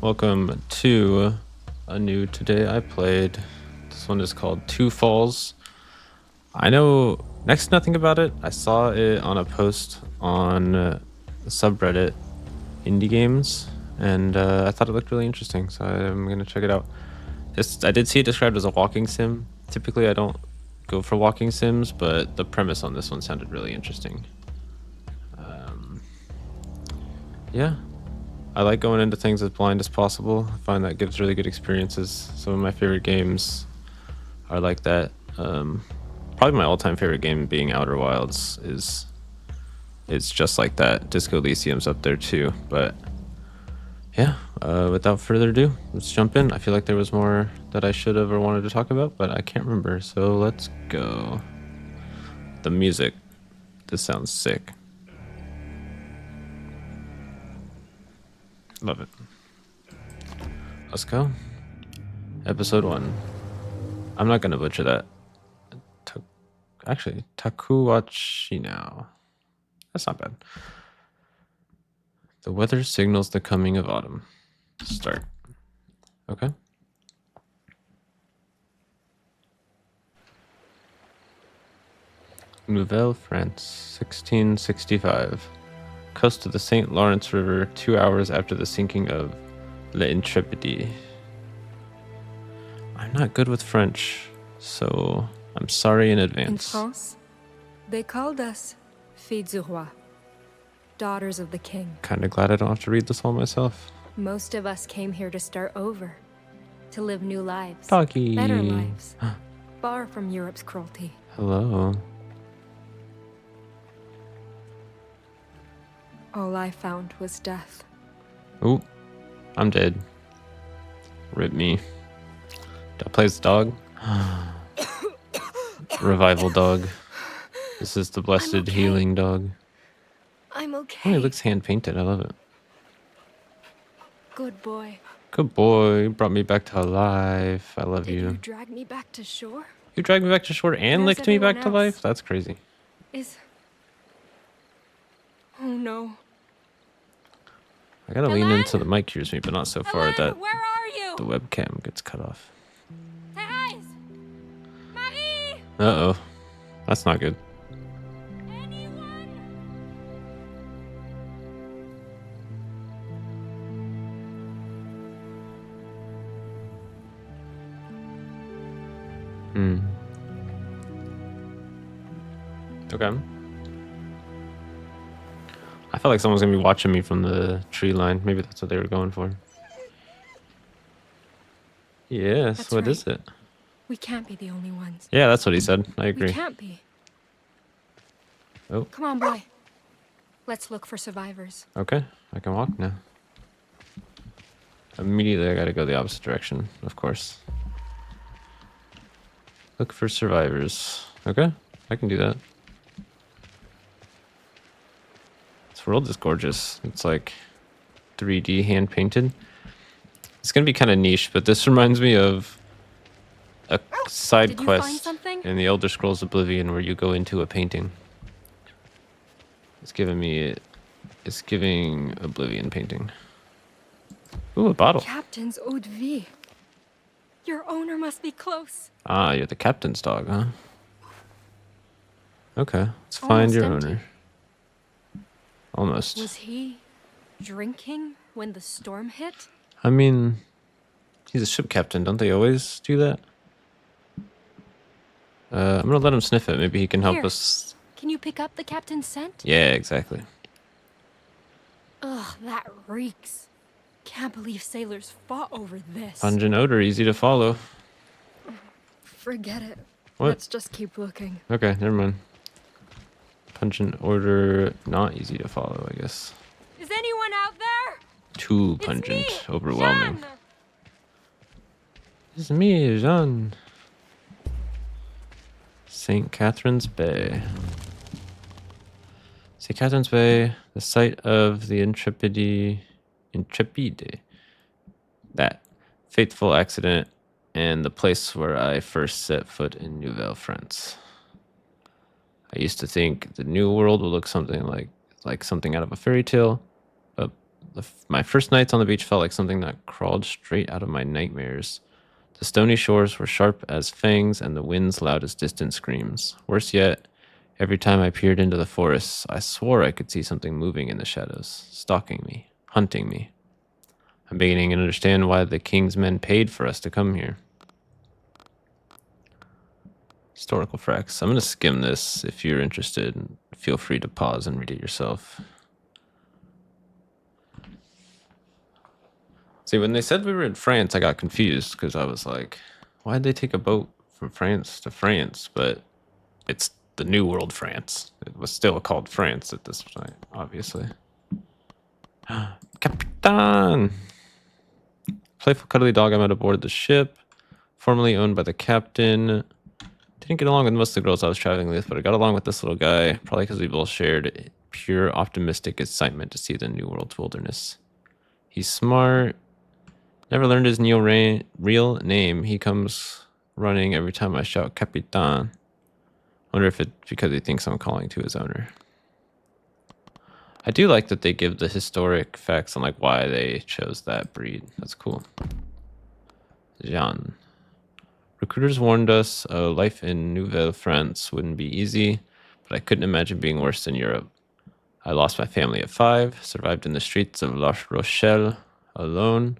Welcome to a new Today I Played. This one is called Two Falls. I know next to nothing about it. I saw it on a post on the subreddit IndieGames, and I thought it looked really interesting, so I'm going to check it out. I did see it described as a walking sim. Typically, I don't go for walking sims, but the premise on this one sounded really interesting. Yeah. I like going into things as blind as possible. I find that gives really good experiences. Some of my favorite games are like that. Probably my all-time favorite game being Outer Wilds it's just like that. Disco Elysium's up there too. But yeah, without further ado, let's jump in. I feel like there was more that I should have or wanted to talk about, but I can't remember. So let's go. The music. This sounds sick. Love it. Let's go. Episode 1. I'm not gonna butcher that. Actually, Takuatshina. That's not bad. The weather signals the coming of autumn. Start. Okay. Nouvelle, France, 1665. Coast of the St. Lawrence River, 2 hours after the sinking of l'Intrépide. I'm not good with French, so I'm sorry in advance. In France, they called us Filles du Roi, daughters of the king. Kinda glad I don't have to read this all myself. Most of us came here to start over, to live new lives. Doggy. Better lives, far from Europe's cruelty. Hello. All I found was death. Ooh, I'm dead. Rip me. Do I play as dog? Revival dog. This is the blessed okay. healing dog. I'm okay. Oh, it looks hand painted. I love it. Good boy. Good boy. You brought me back to life. I love you. Did you drag me back to shore? You dragged me back to shore and Where's licked me back everyone to else? life? That's crazy. Oh no. I gotta lean into the mic here, but not so far that Where are you? the webcam gets cut off. Thérèse! Marie! Uh-oh. That's not good. Anyone? Okay. I felt like someone's gonna be watching me from the tree line. Maybe that's what they were going for. Yes, That's what right. is it? We can't be the only ones. Yeah, that's what he said. I We agree. can't be. Oh, Come on, boy. Let's look for survivors. okay. I can walk now. Immediately, I gotta go the opposite direction, of course. Look for survivors. Okay, I can do that. This world is gorgeous. It's like 3D hand painted. It's gonna be kind of niche, but this reminds me of a side Did you find quest something? in the Elder Scrolls Oblivion where you go into a painting. It's giving Oblivion painting. Ooh, a bottle. Captain's eau de vie. Your owner must be close. Ah, you're the captain's dog, huh? Okay, let's find Almost your empty. owner. Almost. Was he drinking when the storm hit? I mean, he's a ship captain. Don't they always do that? I'm gonna let him sniff it. Maybe he can help Here. us. Can you pick up the captain's scent? Yeah, exactly. Ugh, that reeks. Can't believe sailors fought over this. Pungent odor, easy to follow. Forget it. What? Let's just keep looking. Okay, never mind. Pungent odor, not easy to follow, I guess. Is anyone out there? Too It's pungent, me, overwhelming. Jeanne. It's me, Jean. St. Catherine's Bay. St. Catherine's Bay, the site of the Intrépide, that fateful accident, and the place where I first set foot in Nouvelle, France. I used to think the New World would look something like something out of a fairy tale, but My first nights on the beach felt like something that crawled straight out of my nightmares. The stony shores were sharp as fangs and the winds loud as distant screams. Worse yet, every time I peered into the forests, I swore I could see something moving in the shadows, stalking me, hunting me. I'm beginning to understand why the king's men paid for us to come here. Historical facts. I'm going to skim this. If you're interested, feel free to pause and read it yourself. See, when they said we were in France, I got confused because I was like, why'd they take a boat from France to France? But it's the New World France. It was still called France at this point, obviously. Capitan! Playful, cuddly dog I met aboard the ship, formerly owned by the captain. Didn't get along with most of the girls I was traveling with, but I got along with this little guy, probably because we both shared pure optimistic excitement to see the New World's wilderness. He's smart. Never learned his real name. He comes running every time I shout Capitan. Wonder if it's because he thinks I'm calling to his owner. I do like that they give the historic facts on like why they chose that breed. That's cool. Jean. Recruiters warned us life in Nouvelle France wouldn't be easy, but I couldn't imagine being worse than Europe. I lost my family at 5, survived in the streets of La Rochelle alone,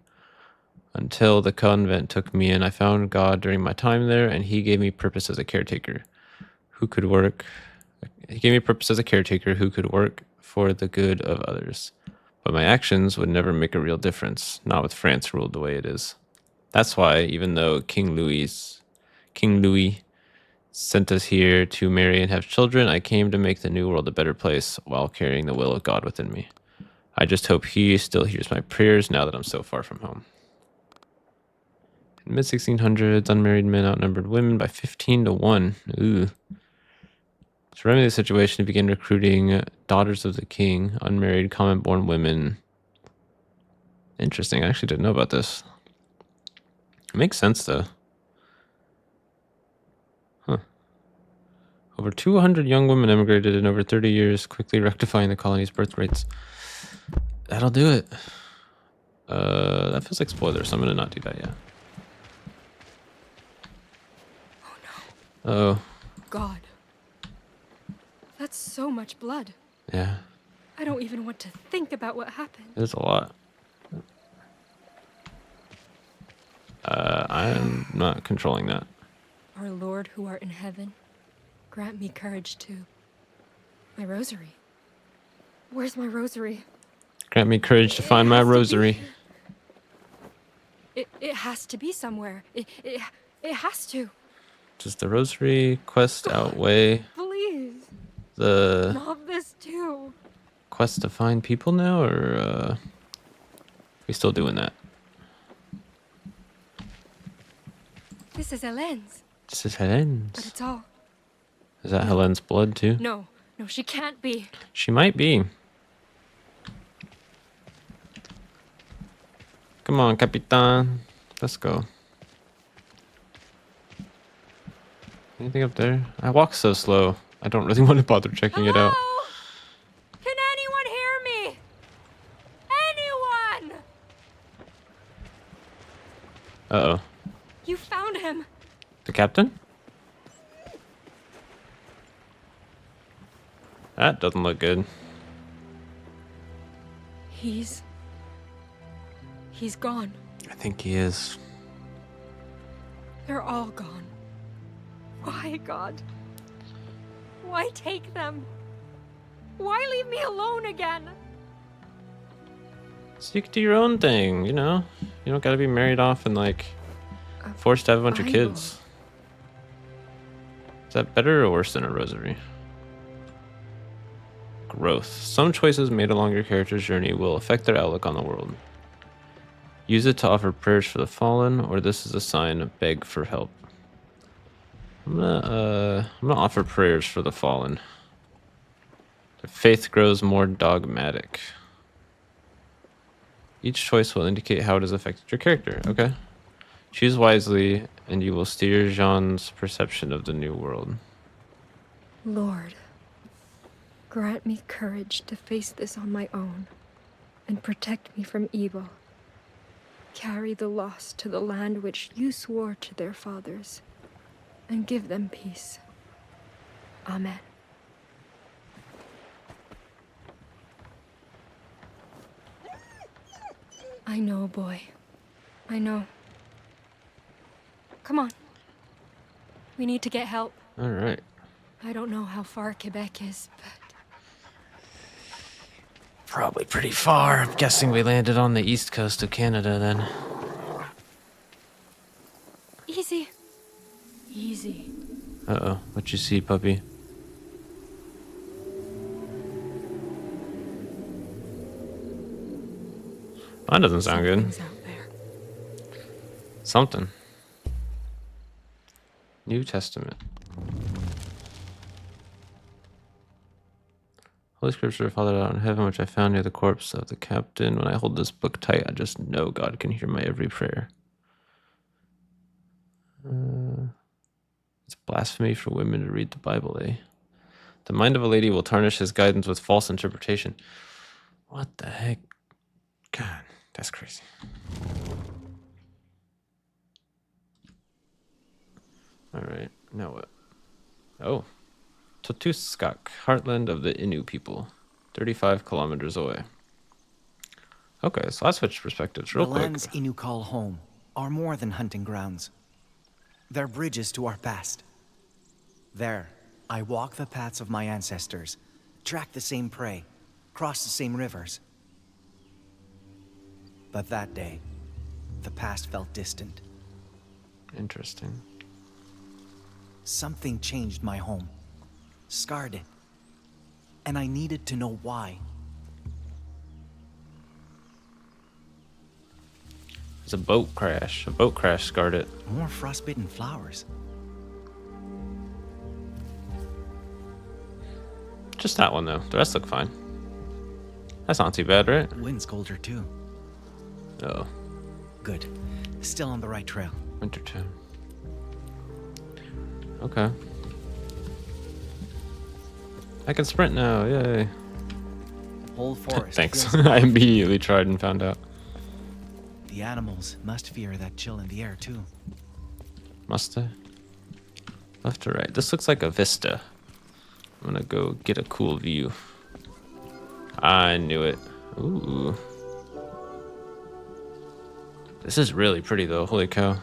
until the convent took me in. I found God during my time there, and he gave me purpose as a caretaker who could work. He gave me purpose as a caretaker who could work for the good of others. But my actions would never make a real difference, not with France ruled the way it is. That's why, even though King Louis sent us here to marry and have children, I came to make the new world a better place while carrying the will of God within me. I just hope he still hears my prayers now that I'm so far from home. In mid-1600s, unmarried men outnumbered women by 15 to 1. Ooh. To remedy the situation, he began recruiting daughters of the king, unmarried, common-born women. Interesting. I actually didn't know about this. It makes sense, though. Huh. Over 200 young women emigrated in over 30 years, quickly rectifying the colony's birth rates. That'll do it. That feels like spoilers, so I'm going to not do that yet. Oh. God. That's so much blood. Yeah. I don't even want to think about what happened. There's a lot. I'm not controlling that. Our Lord who art in heaven, grant me courage to... My rosary. Where's my rosary? Grant me courage to find my rosary. It has to be somewhere. It has to. Does the rosary quest outweigh Please. the Not this too. quest to find people now, or are we still doing that? This is Helene's. This is But Helene's. it's all... Is that Helene's blood too? No, she can't be. She might be. Come on, Capitan. Let's go. Anything up there? I walk so slow. I don't really want to bother checking it out. Hello? Can anyone hear me? Anyone? Uh-oh. You found him. The captain? That doesn't look good. He's gone. I think he is. They're all gone. Why, God? Why take them? Why leave me alone again? So you can do your own thing, you know? You don't gotta be married off and, like, forced to have a bunch of kids. Is that better or worse than a rosary? Growth. Some choices made along your character's journey will affect their outlook on the world. Use it to offer prayers for the fallen, or this is a sign of beg for help. I'm gonna offer prayers for the fallen. The faith grows more dogmatic. Each choice will indicate how it has affected your character. Okay. Choose wisely, and you will steer Jean's perception of the new world. Lord, grant me courage to face this on my own. and protect me from evil. Carry the lost to the land which you swore to their fathers, and give them peace. Amen. I know, boy. I know. Come on. We need to get help. All right. I don't know how far Quebec is, but... Probably pretty far. I'm guessing we landed on the east coast of Canada then. Easy. Easy. Uh-oh. What you see, puppy? That doesn't sound good. Something's out there. Something. New Testament. Holy Scripture, Father out in heaven, which I found near the corpse of the captain. When I hold this book tight, I just know God can hear my every prayer. It's blasphemy for women to read the Bible, eh? The mind of a lady will tarnish his guidance with false interpretation. What the heck? God, that's crazy. Alright, now what? Oh. Totuskak, heartland of the Innu people. 35 kilometers away. Okay, so I switched perspectives real quick. The lands Innu call home are more than hunting grounds. They're bridges to our past. There, I walk the paths of my ancestors, track the same prey, cross the same rivers. But that day, the past felt distant. Interesting. Something changed my home, scarred it, and I needed to know why. It's a boat crash. A boat crash scarred it. More frostbitten flowers. Just that one, though. The rest look fine. That's not too bad, right? Wind's colder too. Oh, Good. Still on the right trail. wintertime. Okay. I can sprint now, yay. Whole forest. Thanks. feels I immediately tried and found out. The animals must fear that chill in the air too. Must I? Left to right. This looks like a vista. I'm gonna go get a cool view. I knew it. Ooh. This is really pretty though, holy cow.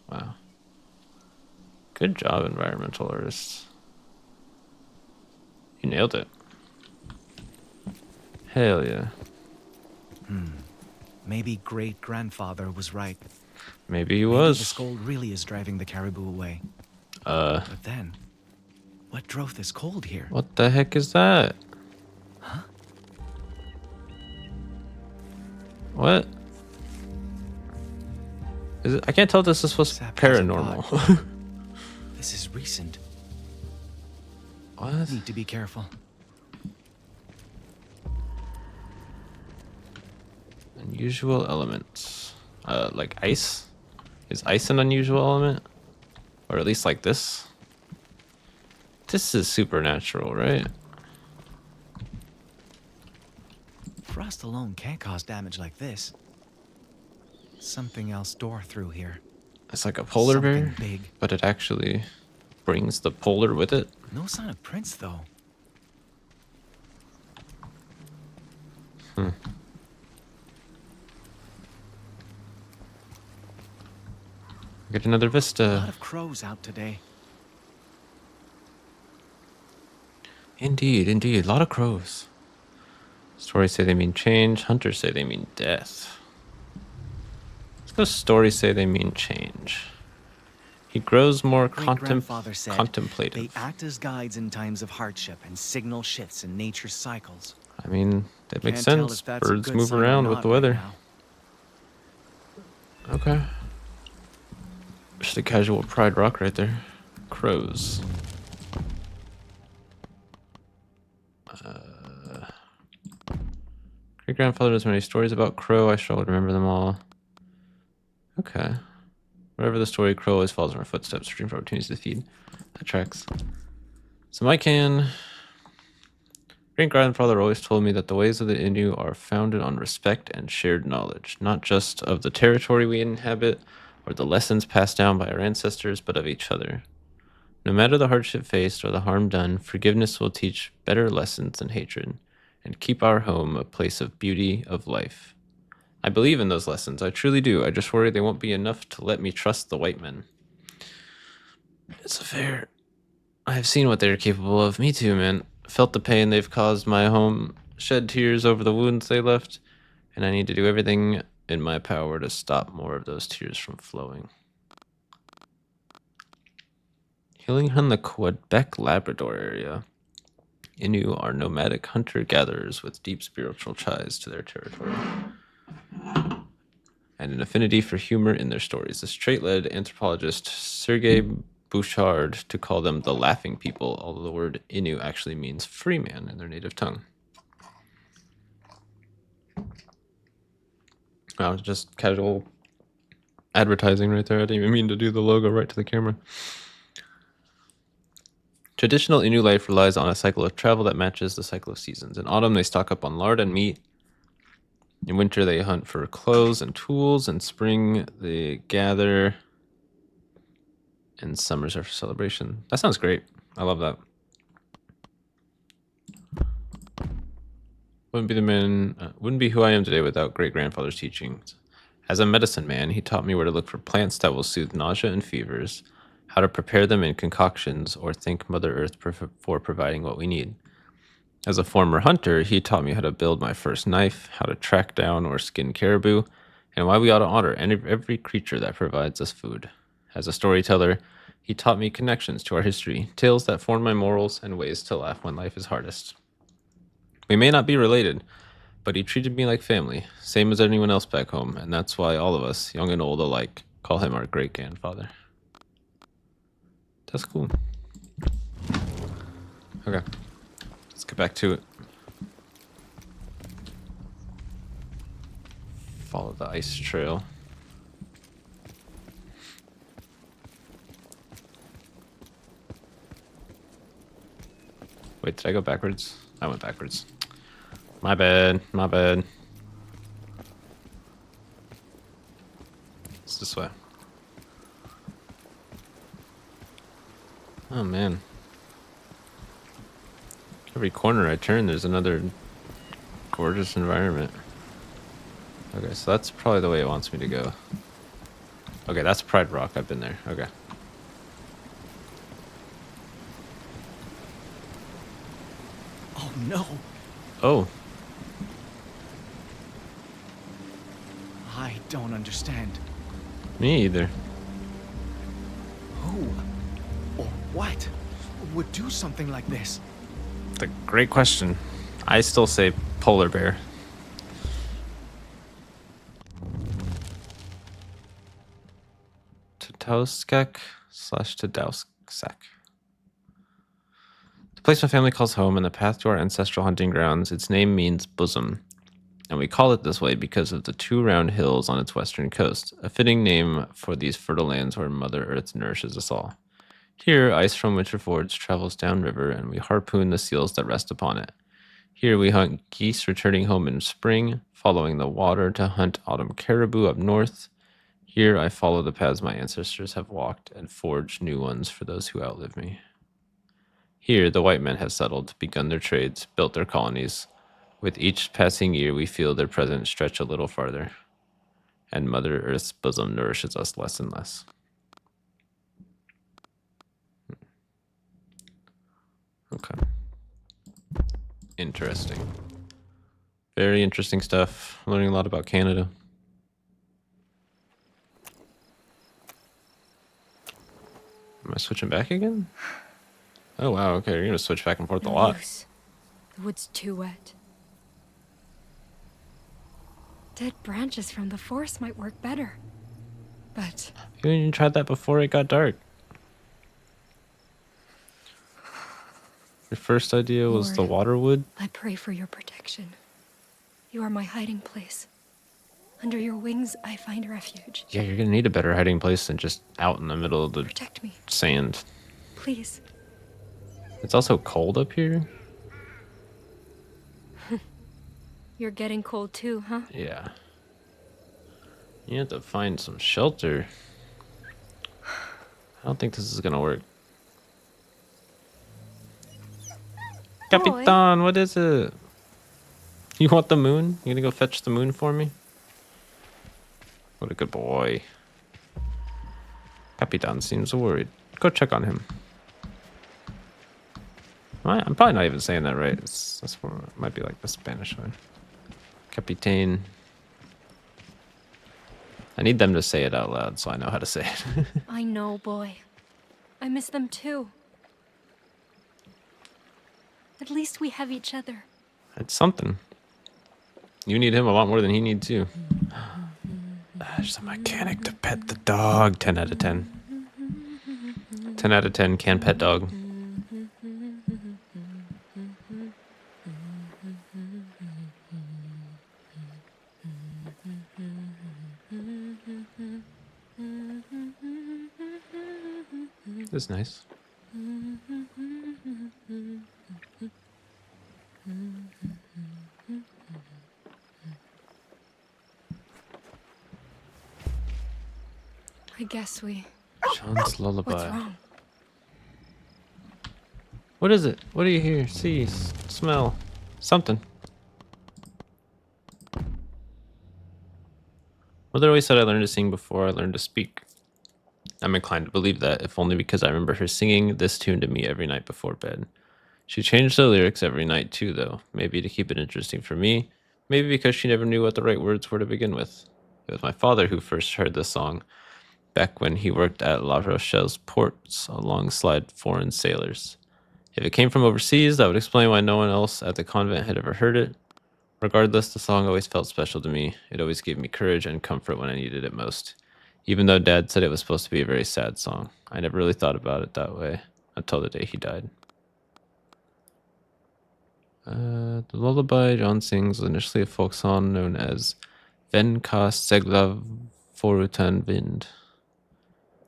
Wow. Good job, environmental artists. You nailed it. Hell yeah. Maybe great-grandfather was right. Maybe he Maybe was. the cold really is driving the caribou away. What But then, what drove this cold here? the heck is that? Huh? What? Is it? I can't tell if this is supposed to be Sap has a paranormal. This is recent. What? Need to be careful. Unusual elements. Like ice? Is ice an unusual element? Or at least like this? This is supernatural, right? Frost alone can't cause damage like this. Something else tore through here. It's like a polar bear, Something big. but it actually brings the polar with it. No sign of prints though. Get another A lot vista. of crows out today. Indeed, indeed. A lot of crows. Stories say they mean change. Hunters say they mean death. Let's go stories say they mean change. He grows more Great-grandfather said contemplative. they act as guides in times of hardship and signal shifts in nature's cycles. I mean, that makes Can't tell sense. if that's a Birds good move sign or around with not the right weather. now. Okay. Just a casual Pride Rock right there. Crows. Great grandfather has many stories about Crow. I shall remember them all. Okay. Whatever the story, Crow always follows in our footsteps, searching for opportunities to feed. That tracks. So my great-grandfather always told me that the ways of the Innu are founded on respect and shared knowledge, not just of the territory we inhabit or the lessons passed down by our ancestors, but of each other. No matter the hardship faced or the harm done, forgiveness will teach better lessons than hatred and keep our home a place of beauty, of life. I believe in those lessons. I truly do. I just worry they won't be enough to let me trust the white men. It's a fair. I've seen what they're capable of. Me too, man. Felt the pain they've caused my home, shed tears over the wounds they left, and I need to do everything in my power to stop more of those tears from flowing. Healing on the Quebec Labrador area. Innu are nomadic hunter-gatherers with deep spiritual ties to their territory and an affinity for humor in their stories. This trait led anthropologist Sergei Bouchard to call them the laughing people, although the word Innu actually means free man in their native tongue. Wow, just casual advertising right there. I didn't even mean to do the logo right to the camera. Traditional Innu life relies on a cycle of travel that matches the cycle of seasons. In autumn, they stock up on lard and meat. In winter, they hunt for clothes and tools. In spring, they gather. And summers are for celebration. That sounds great. I love that. Wouldn't be who I am today without great-grandfather's teachings. As a medicine man, he taught me where to look for plants that will soothe nausea and fevers, how to prepare them in concoctions, or thank Mother Earth for providing what we need. As a former hunter, he taught me how to build my first knife, how to track down or skin caribou, and why we ought to honor every creature that provides us food. As a storyteller, he taught me connections to our history, tales that form my morals, and ways to laugh when life is hardest. We may not be related, but he treated me like family, same as anyone else back home, and that's why all of us, young and old alike, call him our great-grandfather. That's cool. Okay, let's get back to it. Follow the ice trail. Wait, did I go backwards? I went backwards. My bad, my bad. It's this way. Oh man. Every corner I turn, there's another gorgeous environment. Okay, so that's probably the way it wants me to go. Okay, that's Pride Rock. I've been there. Okay. Oh no! Oh, I don't understand. me either. Who or what would do something like this? It's a great question. I still say polar bear. Tadauskak/Tadauskak. The place my family calls home and the path to our ancestral hunting grounds, its name means bosom. And we call it this way because of the two round hills on its western coast, a fitting name for these fertile lands where Mother Earth nourishes us all. Here, ice from winter fords travels downriver, and we harpoon the seals that rest upon it. Here, we hunt geese returning home in spring, following the water to hunt autumn caribou up north. Here, I follow the paths my ancestors have walked and forge new ones for those who outlive me. Here, the white men have settled, begun their trades, built their colonies. With each passing year, we feel their presence stretch a little farther, and Mother Earth's bosom nourishes us less and less. Okay. Interesting. Very interesting stuff. Learning a lot about Canada. Am I switching back again? Oh wow, okay, you're gonna switch back and forth a No lot. use. The wood's too wet. Dead branches from the forest might work better. But You tried that before it got dark. Your first idea was the Lord, water wood? I pray for your protection. You are my hiding place. Under your wings, I find refuge. Yeah, you're gonna need a better hiding place than just out in the middle of the Protect me, sand. please. It's also cold up here. You're getting cold too, huh? Yeah. You have to find some shelter. I don't think this is gonna work. Boy. Capitan, what is it? You want the moon? You gonna go fetch the moon for me? What a good boy. Capitan seems worried. Go check on him. I'm probably not even saying that right. That's where it might be like the Spanish one. Capitan. I need them to say it out loud so I know how to say it. I know, boy. I miss them too. At least we have each other. It's something. You need him a lot more than he needs you. There's a mechanic to pet the dog. 10 out of 10. 10 out of 10 can pet dog. This is nice. I guess we... Sean's lullaby. What's wrong? What is it? What do you hear? See? Smell? Something. Mother always said I learned to sing before I learned to speak. I'm inclined to believe that, if only because I remember her singing this tune to me every night before bed. She changed the lyrics every night too, though. Maybe to keep it interesting for me. Maybe because she never knew what the right words were to begin with. It was my father who first heard this song, back when he worked at La Rochelle's ports alongside foreign sailors. If it came from overseas, that would explain why no one else at the convent had ever heard it. Regardless, the song always felt special to me. It always gave me courage and comfort when I needed it most. Even though Dad said it was supposed to be a very sad song, I never really thought about it that way until the day he died. The lullaby John sings was initially a folk song known as Ven ka segla forutan vind.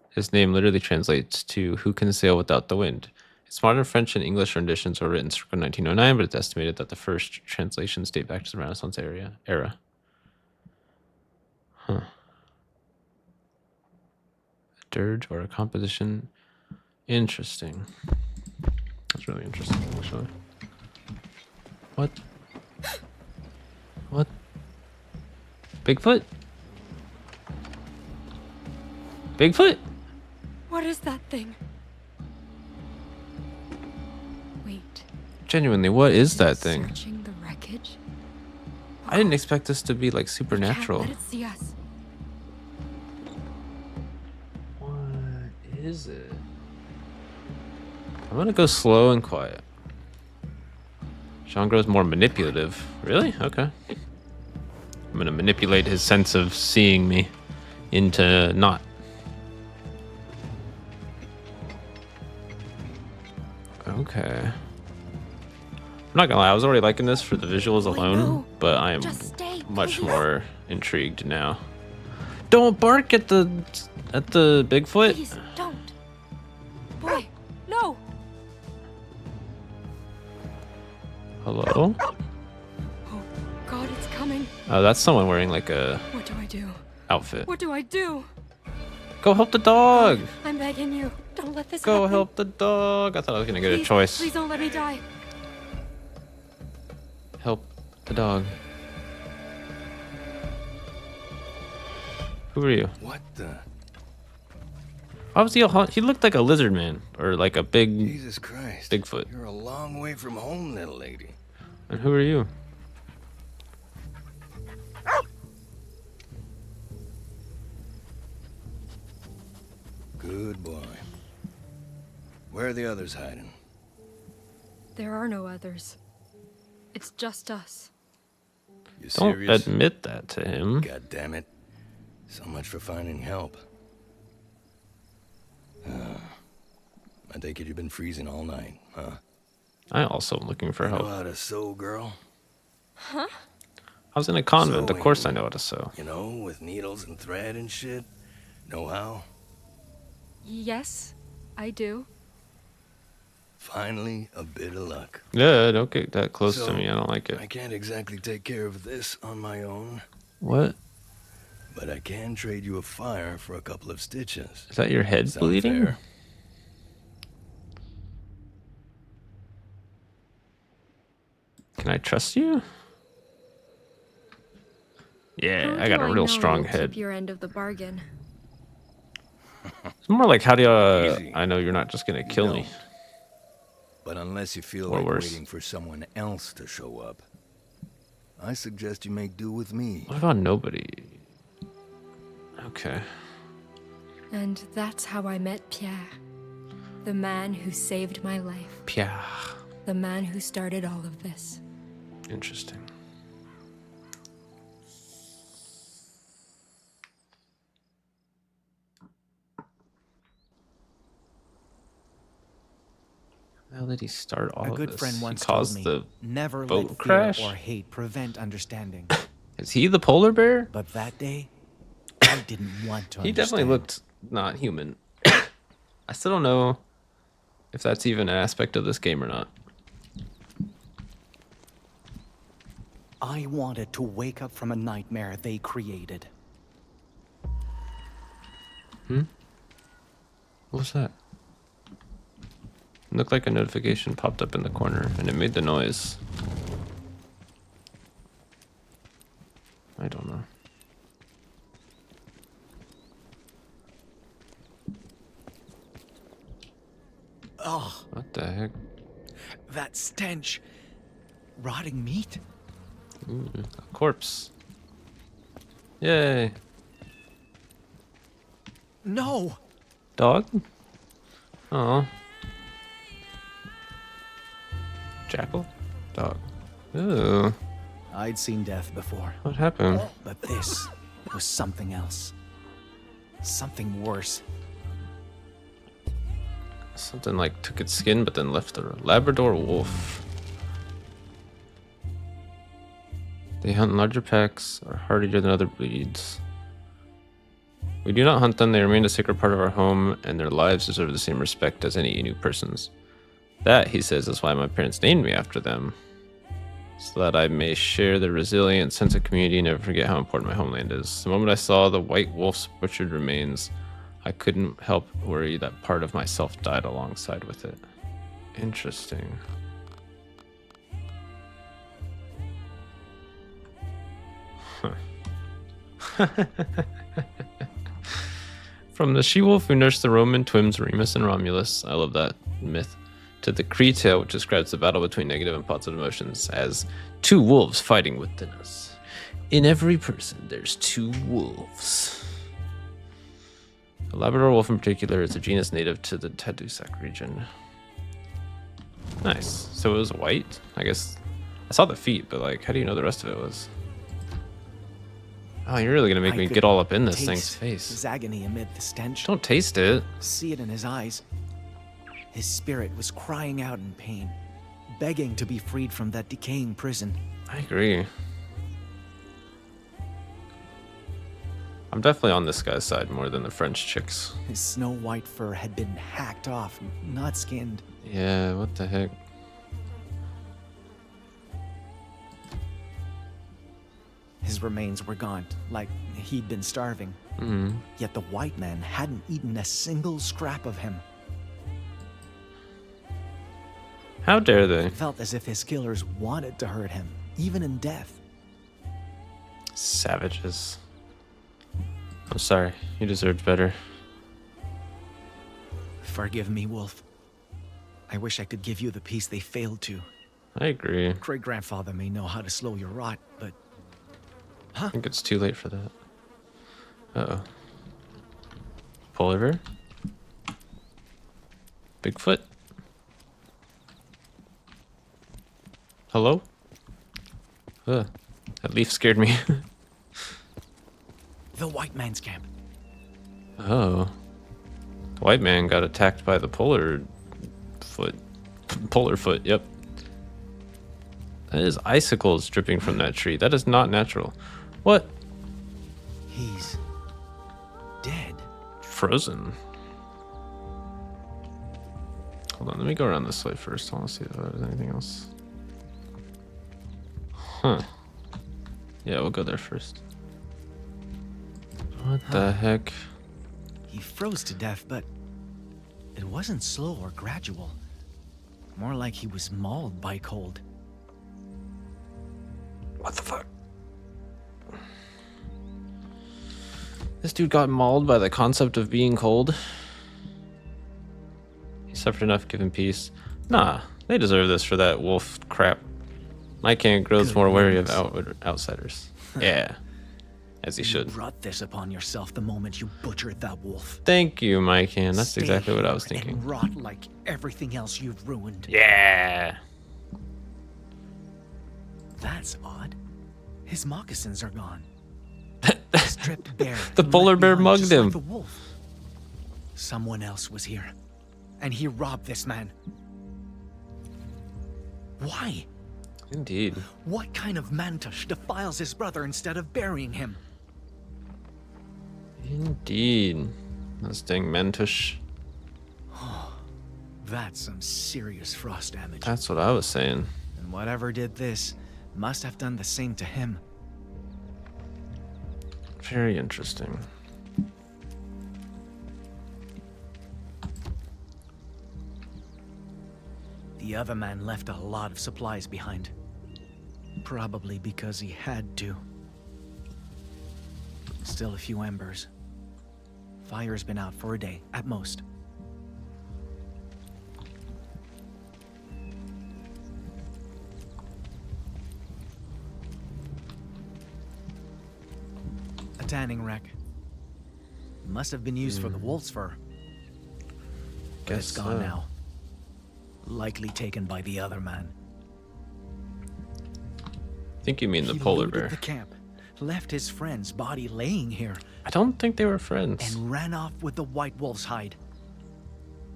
His name literally translates to "Who can sail without the wind?" Its modern French and English renditions were written circa 1909, but it's estimated that the first translations date back to the Renaissance era. Huh. A dirge or a composition. Interesting. That's really interesting, actually. What? What? Bigfoot? Bigfoot? What is that thing? Wait. Genuinely, what is that thing? Searching the wreckage? I didn't expect this to be like Can't supernatural. let it see us. What is it? I'm gonna go slow and quiet. Sean grows more manipulative. Really? Okay. I'm gonna manipulate his sense of seeing me into not. Okay. I'm not gonna lie, I was already liking this for the visuals alone, no. but I am Just stay, much please. more intrigued now. Don't bark at the Bigfoot. Please, don't. Boy, no. Hello? Oh, God, it's coming. Oh, that's someone wearing like a What do I do? outfit. What do I do? Go help the dog. I'm begging you. Don't let this Go happen. help the dog. I thought I was gonna get a Please, choice. Please don't let me die. Help the dog. Who are you? What the? Why was he he looked like a lizard man or like a big Jesus Christ. Bigfoot. You're a long way from home, little lady. And who are you? Good boy. Where are the others hiding? There are no others. It's just us. You Don't serious? admit that to him. God damn it. So much for finding help. I take it you've been freezing all night, huh? I also am looking for Know help. how to sew, girl? I was in a convent. Of Sewing. course I know how to sew. You know, with needles and thread and shit? Know how? Yes, I do. Finally, a bit of luck. Yeah, don't get that close to So, me. I don't like it. I can't exactly take care of this on my own, What? but I can trade you a fire for a couple of stitches. Is that your head Sound bleeding? fair? Can I trust you? Yeah, How I got do a real know strong you'll head. keep your end of the bargain? It's more like, how do you, Easy. I know you're not just gonna kill me. Don't. But unless you feel Or like worse. waiting for someone else to show up, I suggest you make do with me. What about nobody? Okay. And that's how I met Pierre. The man who saved my life. Pierre. The man who started all of this. Interesting. How did he start all A of good this? friend He once told caused me, the never boat let crash? fear or hate prevent understanding. Is he the polar bear? But that day, I didn't want to He understand. definitely looked not human. I still don't know if that's even an aspect of this game or not. I wanted to wake up from a nightmare they created. What was that? It looked like a notification popped up in the corner and it made the noise. I don't know. Oh, What the heck? that stench. Rotting meat? Ooh, a corpse. Yay. No! Dog? Oh. Jackal? Dog. Ooh. I'd seen death before, What happened? but this was something else. Something worse. Something like took its skin but then left the Labrador wolf. They hunt in larger packs, are hardier than other breeds. We do not hunt them, they remain a sacred part of our home, and their lives deserve the same respect as any Inuit person's. That, he says, is why my parents named me after them. So that I may share their resilient sense of community and never forget how important my homeland is. The moment I saw the white wolf's butchered remains, I couldn't help worry that part of myself died alongside with it. Interesting. From the she-wolf who nursed the Roman twins Remus and Romulus, I love that myth, to the Cree tale which describes the battle between negative and positive emotions as two wolves fighting within us. In every person, there's two wolves. The Labrador wolf in particular is a genus native to the Tadoussac region. Nice. So it was white? I guess I saw the feet, but like, how do you know the rest of it was? Oh, you're really gonna make I me could get all up in this taste thing's face. his agony amid the stench. Don't taste it. See it in his eyes. His spirit was crying out in pain, begging to be freed from that decaying prison. I agree. I'm definitely on this guy's side more than the French chicks. His snow-white fur had been hacked off, not skinned. Yeah, what the heck? His remains were gaunt, like he'd been starving. Yet the white man hadn't eaten a single scrap of him. How dare they? It felt as if his killers wanted to hurt him, even in death. Savages. I'm sorry. You deserved better. Forgive me, Wolf. I wish I could give you the peace they failed to. I agree. Great-grandfather may know how to slow your rot, but I think it's too late for that. Uh-oh. Polar bear? Bigfoot? Hello? Ugh. That leaf scared me. the white man's camp. Oh. The white man got attacked by the polar foot. Polar foot, yep. That is icicles dripping from that tree. That is not natural. What? He's dead. Frozen. Hold on, let me go around this way first. I want to see if there's anything else. Huh. Yeah, we'll go there first. What the heck? He froze to death, but it wasn't slow or gradual. More like he was mauled by cold. What the fuck? This dude got mauled by the concept of being cold. He suffered enough, give him peace. Nah, they deserve this for that wolf crap. My king grows Good more wary of riddance. outsiders. Yeah, as he should. You brought this upon yourself the moment you butchered that wolf. Thank you, my king. That's Stay exactly what I here was thinking. And rot like everything else you've ruined. Yeah. That's odd. His moccasins are gone. Stripped bare. The and polar left bear behind mugged just him. Like the wolf. Someone else was here, and he robbed this man. Why? Indeed. What kind of mantush defiles his brother instead of burying him? Indeed. That's dang mentush. That's some serious frost damage. That's what I was saying. And whatever did this must have done the same to him. Very interesting. The other man left a lot of supplies behind. Probably because he had to. Still a few embers. Fire's been out for a day, at most. A tanning rack. Must have been used for the wolf's fur. But Guess it's gone so. now. Likely taken by the other man. I think you mean the He polar looted bear. the camp, left his friend's body laying here, I don't think they were friends. and ran off with the white wolf's hide.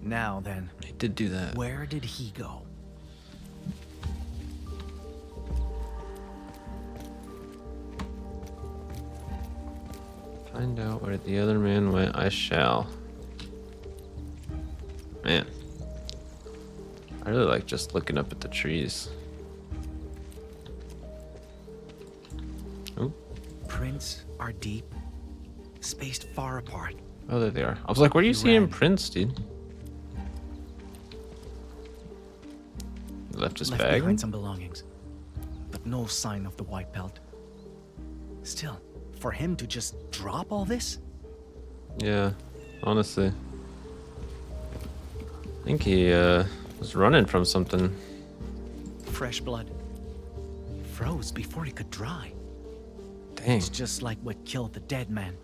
Now then, He did do that. where did he go? Find out where the other man went, I shall. Man. I really like just looking up at the trees. Oh, Prints are deep, spaced far apart. oh, there they are. I was like, where do you He see him ran. prints, dude? He left his Left bag? behind some belongings, but no sign of the white pelt. Still, for him to just drop all this? Yeah, honestly. I think he was running from something. Fresh blood. Froze before he could dry. Dang. It's just like what killed the dead man.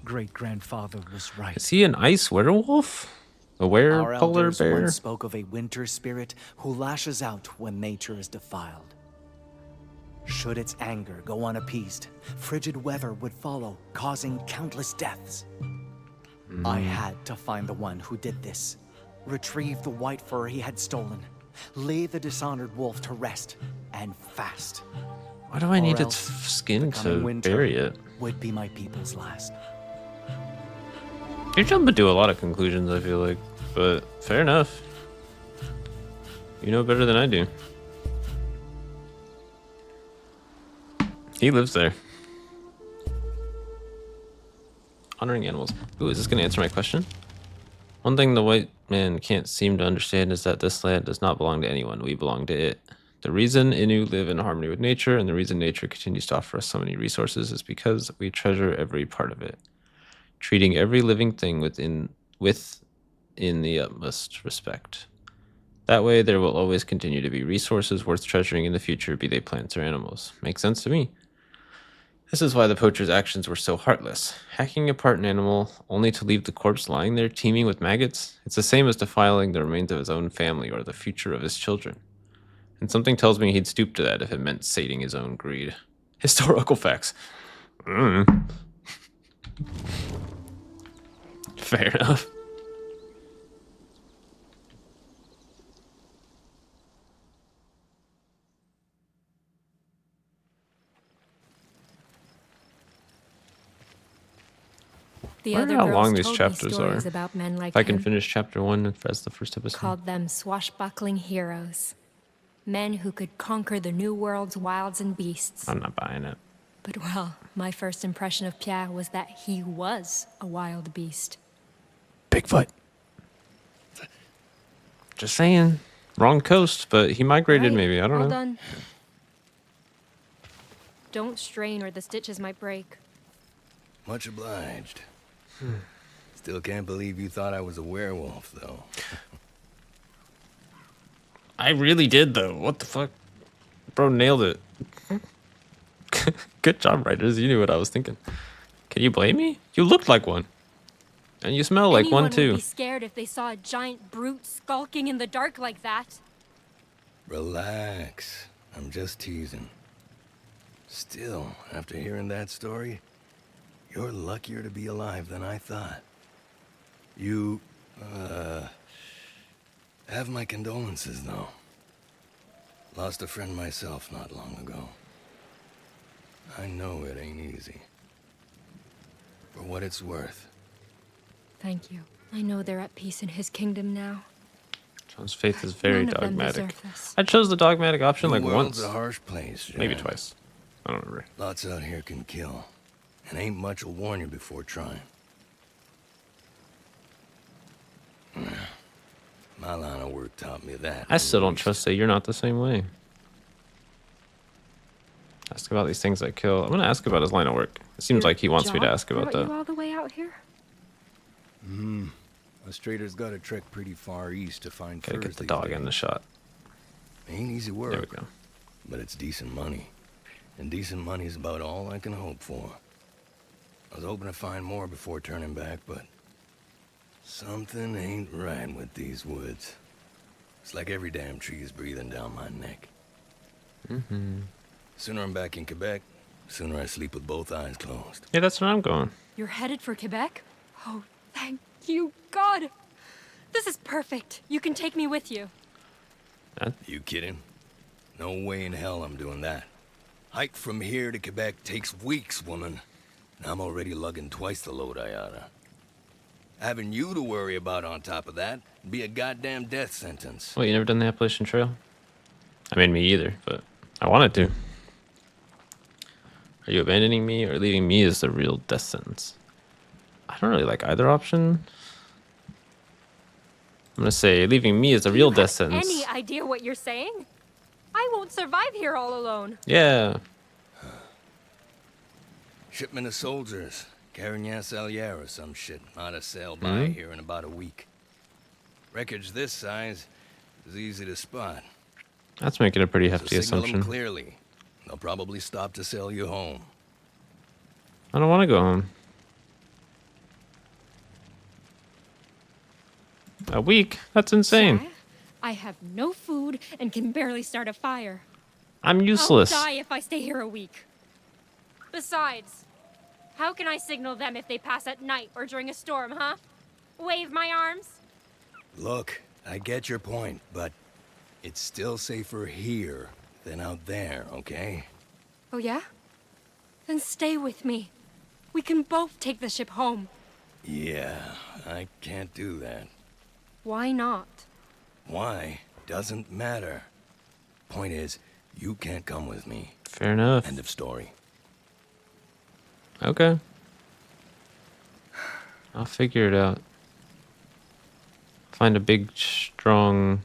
Great-grandfather was right. Is he an ice werewolf? A were Our polar elders bear? once spoke of a winter spirit who lashes out when nature is defiled. Should its anger go unappeased, frigid weather would follow, causing countless deaths. I had to find the one who did this, retrieve the white fur he had stolen, lay the dishonored wolf to rest, and fast. Why do I need Or its else skin the coming to winter bury it? would be my people's last. You're jumping to a lot of conclusions, I feel like. But fair enough. You know better than I do. He lives there. Honoring animals. Ooh, is this going to answer my question? One thing the white man can't seem to understand is that this land does not belong to anyone. We belong to it. The reason Innu live in harmony with nature and the reason nature continues to offer us so many resources is because we treasure every part of it, treating every living thing within the utmost respect. That way, there will always continue to be resources worth treasuring in the future, be they plants or animals. Makes sense to me. This is why the poacher's actions were so heartless. Hacking apart an animal only to leave the corpse lying there teeming with maggots? It's the same as defiling the remains of his own family or the future of his children. And something tells me he'd stoop to that if it meant sating his own greed. Historical facts. Fair enough. The I other wonder how long girls these told me chapters are. stories about men like If I can him. finish chapter 1 as the first episode. Called them swashbuckling heroes. Men who could conquer the new world's wilds and beasts. I'm not buying it. But well, my first impression of Pierre was that he was a wild beast. Bigfoot. Just saying. Wrong coast, but he migrated Right, maybe. I don't all know. done. Don't strain or the stitches might break. Much obliged. Still can't believe you thought I was a werewolf, though. I really did, though. What the fuck? Bro, nailed it. Good job, writers. You knew what I was thinking. Can you blame me? You looked like one. And you smell like Anyone one, too. would be scared if they saw a giant brute skulking in the dark like that. Relax. I'm just teasing. Still, after hearing that story, you're luckier to be alive than I thought. You, have my condolences, though. Lost a friend myself not long ago. I know it ain't easy. For what it's worth. Thank you. I know they're at peace in his kingdom now. John's faith is very None of them dogmatic. deserve this. I chose the dogmatic option The like world's once. a harsh place, Jan. Maybe twice. I don't remember. Lots out here can kill. And ain't much will warn you before trying. My line of work taught me that. I still at don't least. trust that you're not the same way. Ask about these things that kill. I'm going to ask about his line of work. It seems like he wants me to ask about brought that. you all the way out here? Us traders gotta trek pretty far east to find Gotta furs get the these dog days. in the shot. Ain't easy There we work, go. but it's decent money. And decent money's about all I can hope for. I was hoping to find more before turning back, but something ain't right with these woods. It's like every damn tree is breathing down my neck. Sooner I'm back in Quebec, sooner I sleep with both eyes closed. Yeah, that's where I'm going. You're headed for Quebec? Oh, thank you, God. This is perfect. You can take me with you. You kidding? No way in hell I'm doing that. Hike from here to Quebec takes weeks, woman. And I'm already lugging twice the load I oughta. Having you to worry about on top of that would be a goddamn death sentence. Wait, you never done the Appalachian Trail? I mean, me either, but I wanted to. Are you abandoning me or leaving me as the real death sentence? I don't really like either option. I'm gonna say leaving me as the real death sentence. Any idea what you're saying? I won't survive here all alone. Yeah. Shipment of soldiers. Carignan-Salier or some shit. Oughta sail by here in about a week. Wreckage this size is easy to spot. That's making a pretty So hefty signal them assumption. clearly. They'll probably stop to sail you home. I don't want to go home. A week? That's insane. Sire, I have no food and can barely start a fire. I'm useless. I'll die if I stay here a week. Besides, how can I signal them if they pass at night or during a storm, huh? Wave my arms? Look, I get your point, but it's still safer here than out there, okay? Oh, yeah? Then stay with me. We can both take the ship home. Yeah, I can't do that. Why not? Why? Doesn't matter. Point is, you can't come with me. Fair enough. End of story. Okay. I'll figure it out. Find a big, strong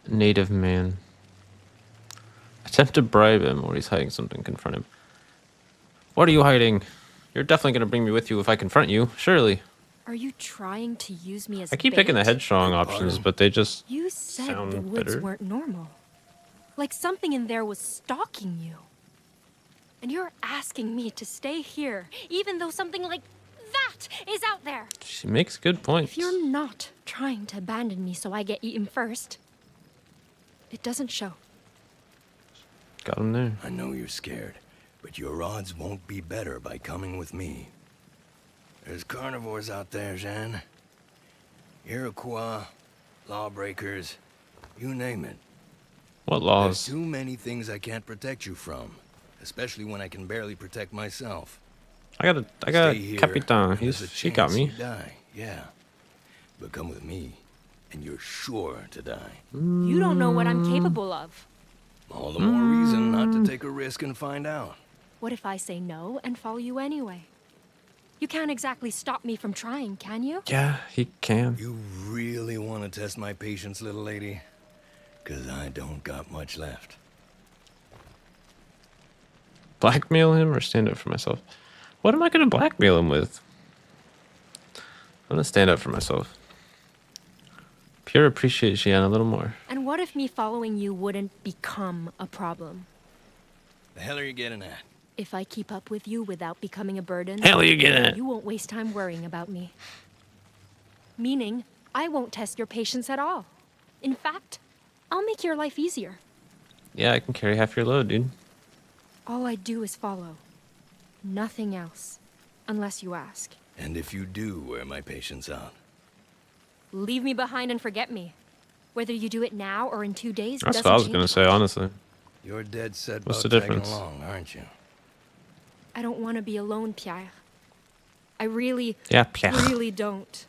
native man. Attempt to bribe him, or he's hiding something. Confront him. What are you hiding? You're definitely gonna bring me with you if I confront you, surely. Are you trying to use me as I keep picking the bait? headstrong Beg options, pardon? but they just You said sound the woods better. weren't normal. Like something in there was stalking you. And you're asking me to stay here, even though something like that is out there. She makes good points. If you're not trying to abandon me so I get eaten first, it doesn't show. Got him there. I know you're scared, but your odds won't be better by coming with me. There's carnivores out there, Jeanne. Iroquois, lawbreakers, you name it. What There's laws? too many things I can't protect you from, especially when I can barely protect myself. I got Stay here, Capitan. and there's a She got chance me. you die, yeah. But come with me, and you're sure to die. You don't know what I'm capable of. All the more reason not to take a risk and find out. What if I say no and follow you anyway? You can't exactly stop me from trying, can you? Yeah, he can. You really want to test my patience, little lady? 'Cause I don't got much left. Blackmail him or stand up for myself? What am I going to blackmail him with? I'm going to stand up for myself. Pure appreciate Xian a little more. And what if me following you wouldn't become a problem? The hell are you getting at? If I keep up with you without becoming a burden, Hell are you getting at? you won't waste time worrying about me. Meaning, I won't test your patience at all. In fact, I'll make your life easier. Yeah, I can carry half your load, dude. All I do is follow. Nothing else. Unless you ask. And if you do wear my patience out? Leave me behind and forget me. Whether you do it now or in 2 days, That's doesn't what I was change going to say, much. honestly. You're dead set What's about the tagging difference? along, aren't you? I don't want to be alone, Pierre. I really, Yeah, Pierre. really don't.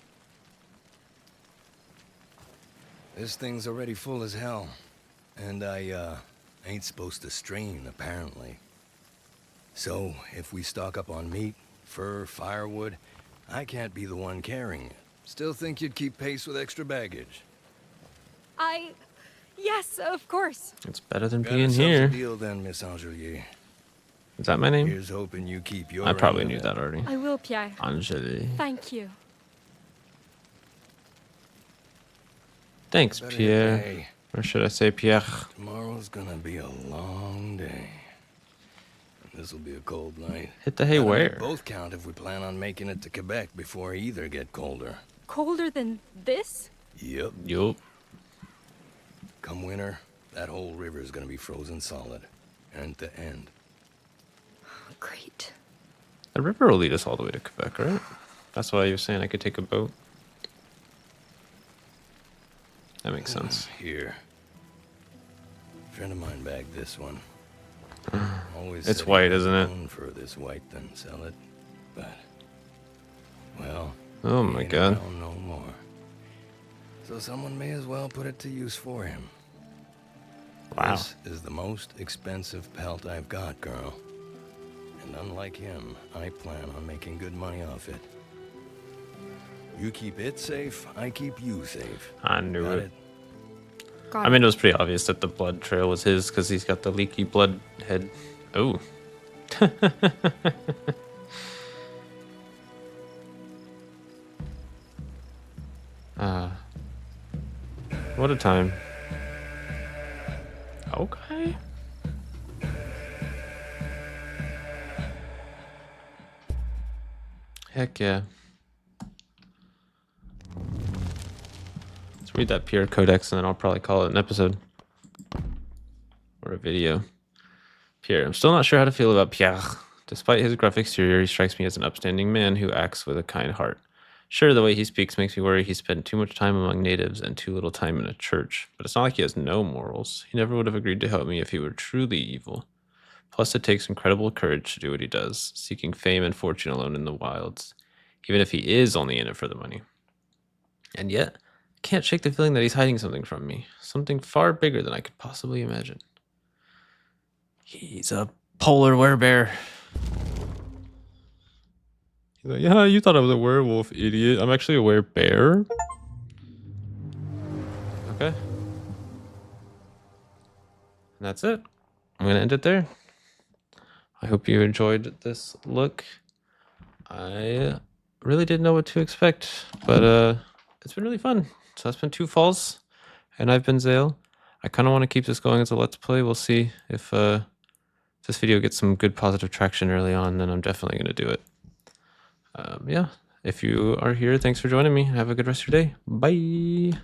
This thing's already full as hell. And I, ain't supposed to strain, apparently. So, if we stock up on meat, fur, firewood, I can't be the one carrying it. Still think you'd keep pace with extra baggage? Yes, of course. It's better than Got being ourselves here. a deal then, Miss Angelier. Is that my name? Here's hoping you keep your I probably end knew of that it. already. I will, Pierre. Angeli. Thank you. Thanks, Better Pierre. day. Or should I say Pierre? Tomorrow's gonna be a long day. This'll be a cold night. Hit the hay Gotta make where? both count if we plan on making it to Quebec before either get colder. Colder than this? Yep. Yup. Come winter, that whole river is gonna be frozen solid. End to end. Great. The river will lead us all the way to Quebec, right? That's why you were saying I could take a boat. That makes sense. Here. Friend of mine bagged this one. Always It's said he white, was isn't it? known for this white than sell it, but well. Oh he my ain't god. around no more. So someone may as well put it to use for him. Wow. This is the most expensive pelt I've got, girl. And unlike him, I plan on making good money off it. You keep it safe, I keep you safe. I knew Got it. Got I mean, it was pretty obvious that the blood trail was his because he's got the leaky blood head. Oh. What a time. Okay. Heck yeah. Let's read that Pierre Codex and then I'll probably call it an episode. Or a video. Pierre. I'm still not sure how to feel about Pierre. Despite his gruff exterior, he strikes me as an upstanding man who acts with a kind heart. Sure, the way he speaks makes me worry he spent too much time among natives and too little time in a church. But it's not like he has no morals. He never would have agreed to help me if he were truly evil. Plus, it takes incredible courage to do what he does, seeking fame and fortune alone in the wilds, even if he is only in it for the money. And yet, I can't shake the feeling that he's hiding something from me, something far bigger than I could possibly imagine. He's a polar werebear. He's like, yeah, you thought I was a werewolf, idiot. I'm actually a werebear. Okay. And that's it. I'm going to end it there. I hope you enjoyed this look. I really didn't know what to expect, but it's been really fun. So that's been 2 falls, and I've been Zale. I kind of want to keep this going as a Let's Play. We'll see if this video gets some good positive traction early on, then I'm definitely going to do it. Yeah, if you are here, thanks for joining me. Have a good rest of your day. Bye.